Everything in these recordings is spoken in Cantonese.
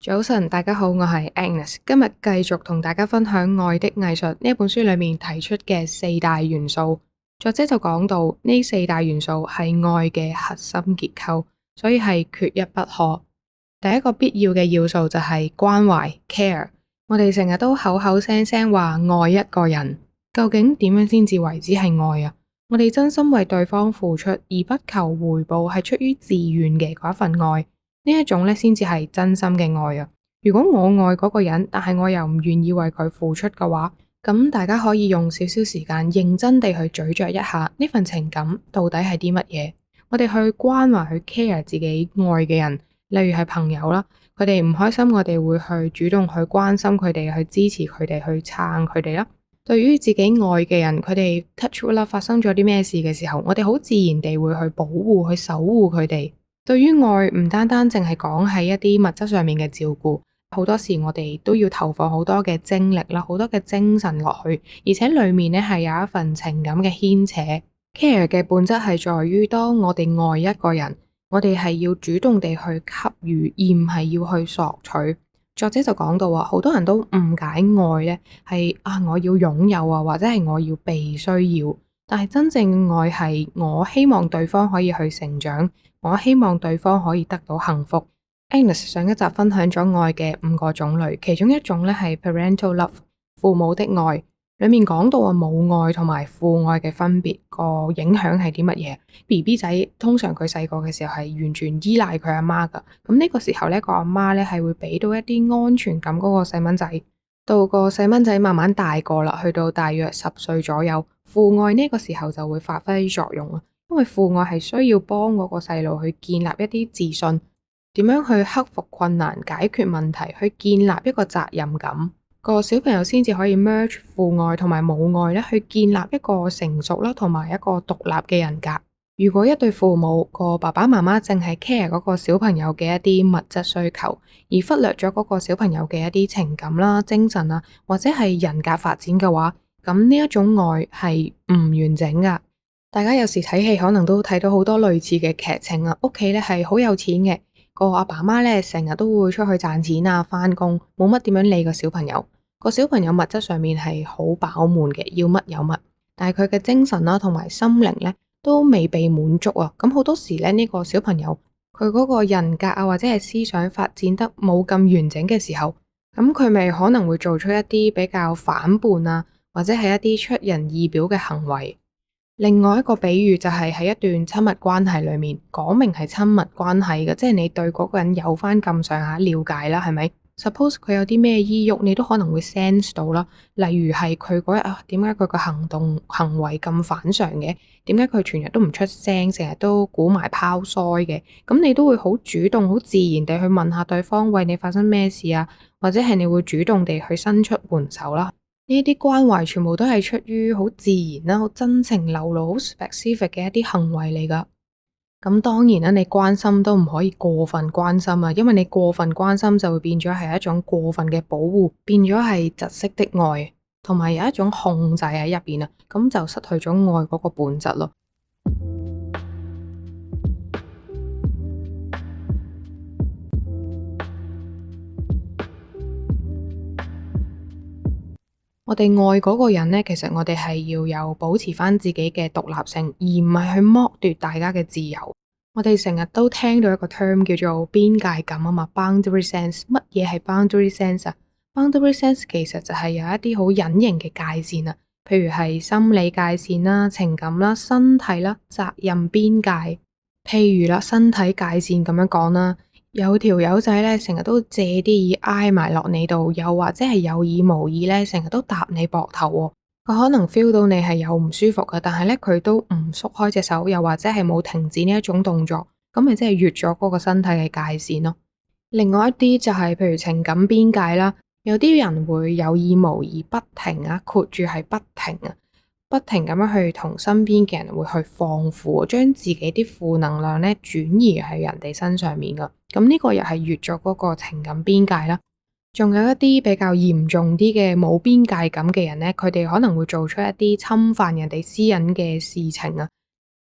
早晨，大家好，我係 Agnes，今日繼續同大家分享《愛的藝術》呢本書裏面提出嘅四大元素。作者就講到呢四大元素係愛嘅核心結構，所以係缺一不可。第一個必要嘅要素就係關懷 care。我哋成日都口口聲聲話愛一個人，究竟點樣先至為之係愛啊？我哋真心為對方付出而不求回報，係出於自願嘅嗰一份愛。呢一種咧先至係真心嘅愛啊！如果我愛嗰個人，但係我又唔願意為佢付出嘅話，咁大家可以用少少時間認真地去咀嚼一下呢份情感到底係啲乜嘢。我哋去關懷去 care 自己愛嘅人，例如係朋友啦，佢哋唔開心，我哋會去主動去關心佢哋，去支持佢哋，去撐佢哋啦。對於自己愛嘅人，佢哋 touch wood 啦，發生咗啲咩事嘅時候，我哋好自然地會去保護、去守護佢哋。對於愛唔單單淨係講喺一啲物質上面嘅照顧，好多時我哋都要投放好多嘅精力啦，好多嘅精神落去，而且裏面咧係有一份情感嘅牽扯。care 嘅本質係在於，當我哋愛一個人，我哋係要主動地去給予，而唔係要去索取。作者就講到啊，好多人都誤解愛咧係我要擁有啊，或者係我要被需要，但係真正嘅愛係我希望對方可以去成長。我希望對方可以得到幸福。Agnes 上一集分享咗愛嘅5個種類，其中一種咧係 parental love， 父母的愛，裏面講到母愛同埋父愛嘅分別，個影響係啲乜嘢。BB 仔通常佢細個嘅時候係完全依賴佢阿媽噶，咁呢個時候咧個阿媽咧係會俾到一啲安全感嗰個細蚊仔。到個細蚊仔慢慢大個啦，去到大約10歲左右，父愛呢個時候就會發揮作用啦。因為父愛係需要幫嗰個細路去建立一啲自信，點樣去克服困難、解決問題，去建立一個責任感，個小朋友先至可以 merge 父愛同埋母愛咧，去建立一個成熟啦同埋一個獨立嘅人格。如果一對父母個爸爸媽媽淨係 care 嗰個小朋友嘅一啲物質需求，而忽略咗嗰個小朋友嘅一啲情感啦、精神啊，或者係人格發展嘅話，咁呢一種愛係唔完整噶。大家有時睇戲可能都睇到好多類似嘅劇情啊，屋企咧係好有錢嘅，個阿爸媽咧成日都會出去賺錢啊，返工，冇乜點樣理個小朋友。個小朋友物質上面係好飽滿嘅，要乜有乜，但係佢嘅精神啦同埋心靈咧都未被滿足啊。咁好多時咧呢個小朋友佢嗰個人格啊或者係思想發展得冇咁完整嘅時候，咁佢咪可能會做出一啲比較反叛啊，或者係一啲出人意表嘅行為。另外一個比喻就係喺一段親密關係裏面，講明係親密關係嘅，即係你對嗰個人有翻咁上下了解啦，係咪？Suppose 佢有啲咩意欲，你都可能會 sense 到啦。例如係佢嗰日點解佢個行為咁反常嘅？點解佢全日都唔出聲，成日都估埋拋腮嘅？咁你都會好主動、好自然地去問下對方，為你發生咩事啊？或者係你會主動地去伸出援手啦。呢啲關懷全部都係出於好自然啦、好真情流露、好 specific 嘅一啲行為嚟㗎。咁當然啦，你關心都唔可以過分關心啊，因為你過分關心就會變咗係一種過分嘅保護，變咗係窒息的愛，同埋有一種控制喺入邊啊，咁就失去咗愛嗰個本質咯。我哋愛嗰個人呢，其實我哋係要有保持翻自己嘅獨立性，而唔係去剝奪大家嘅自由。我哋成日都聽到一個 term 叫做邊界感啊嘛，boundary sense。乜嘢係 boundary sense 啊？boundary sense 其實就係有一啲好隱形嘅界線啊，譬如係心理界線啦、情感啦、身體啦、責任邊界。譬如啦，身體界線咁樣講啦。有條友仔咧，成日都借啲意挨埋落你度，又或者係有意無意咧，成日都搭你膊頭喎。佢可能 feel 到你係有唔舒服嘅，但係咧佢都唔縮開隻手，又或者係冇停止呢一種動作，咁咪即係越咗嗰個身體嘅界線咯。另外一啲就係譬如情感邊界啦，有啲人會有意無意不停啊，括住係不停啊。不停咁樣去同身邊嘅人會去放負，將自己啲負能量咧轉移喺人哋身上面噶。咁呢個又係越咗嗰個情感邊界啦。仲有一啲比較嚴重啲嘅冇邊界感嘅人咧，佢哋可能會做出一啲侵犯人哋私隱嘅事情啊。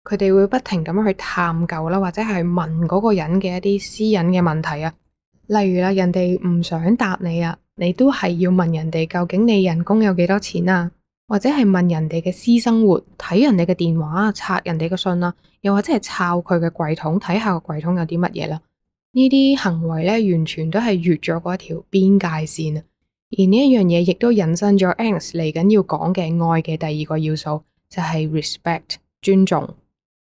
佢哋會不停咁樣去探究啦，或者係問嗰個人嘅一啲私隱嘅問題啊。例如啦，人哋唔想答你啊，你都係要問人哋究竟你人工有幾多錢啊？或者係問人哋嘅私生活，睇人哋嘅電話，拆人哋嘅信啦，又或者係抄佢嘅櫃桶，睇下個櫃桶有啲乜嘢啦。呢啲行為咧，完全都係越咗嗰一條邊界線啊！而呢一樣嘢亦都引申咗 Agnes 嚟緊要講嘅愛嘅第二個要素，就係 respect 尊重。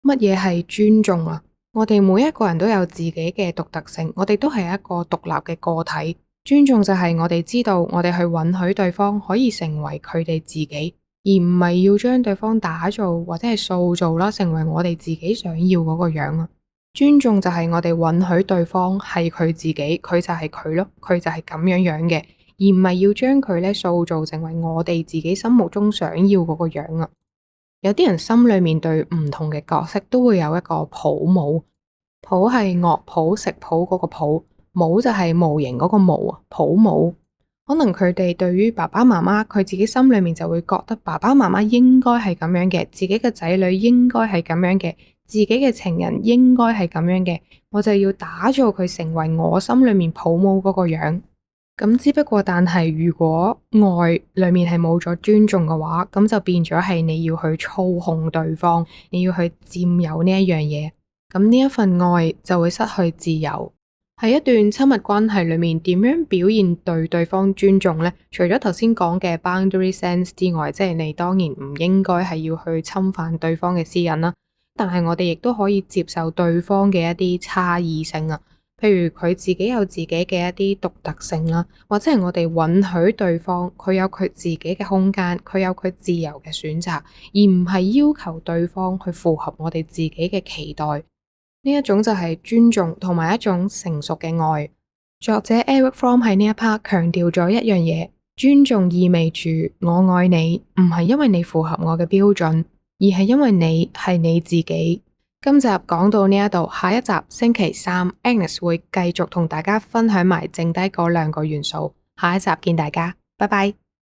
乜嘢係尊重啊？我哋每一個人都有自己嘅獨特性，我哋都係一個獨立嘅個體。尊重就係我哋知道，我哋去允許對方可以成為佢哋自己，而唔係要將對方打造或者係塑造啦，成為我哋自己想要嗰個樣啊。尊重就係我哋允許對方係佢自己，佢就係佢咯，佢就係咁樣樣嘅，而唔係要將佢咧塑造成為我哋自己心目中想要嗰個樣啊。有啲人心裏面對唔同嘅角色都會有一個譜母，譜係樂譜食譜嗰個譜，母就係模型嗰個模啊，譜母。可能佢哋對於爸爸媽媽，佢自己心裏面就會覺得爸爸媽媽應該係咁樣嘅，自己嘅仔女應該係咁樣嘅，自己嘅情人應該係咁樣嘅，我就要打造佢成為我心裏面譜母嗰個樣。咁只不過，但係如果愛裏面係冇咗尊重嘅話，咁就變咗係你要去操控對方，你要去佔有呢一樣嘢，咁呢一份愛就會失去自由。喺一段親密關係裏面，點樣表現對對方尊重呢？除咗頭先講嘅 boundary sense 之外，即係你當然唔應該係要去侵犯對方嘅私隱啦。但係我哋亦都可以接受對方嘅一啲差異性啊。譬如佢自己有自己嘅一啲獨特性啦，或者係我哋允許對方佢有佢自己嘅空間，佢有佢自由嘅選擇，而唔係要求對方去符合我哋自己嘅期待。呢一種就係尊重同埋一種成熟嘅愛。作者 Erich Fromm 喺呢一 part 強調咗一樣嘢，尊重意味住我愛你，唔係因為你符合我嘅標準，而係因為你係你自己。今集講到呢一度，下一集星期三 Agnes 會繼續同大家分享埋剩低嗰兩個元素。下一集見大家，拜拜。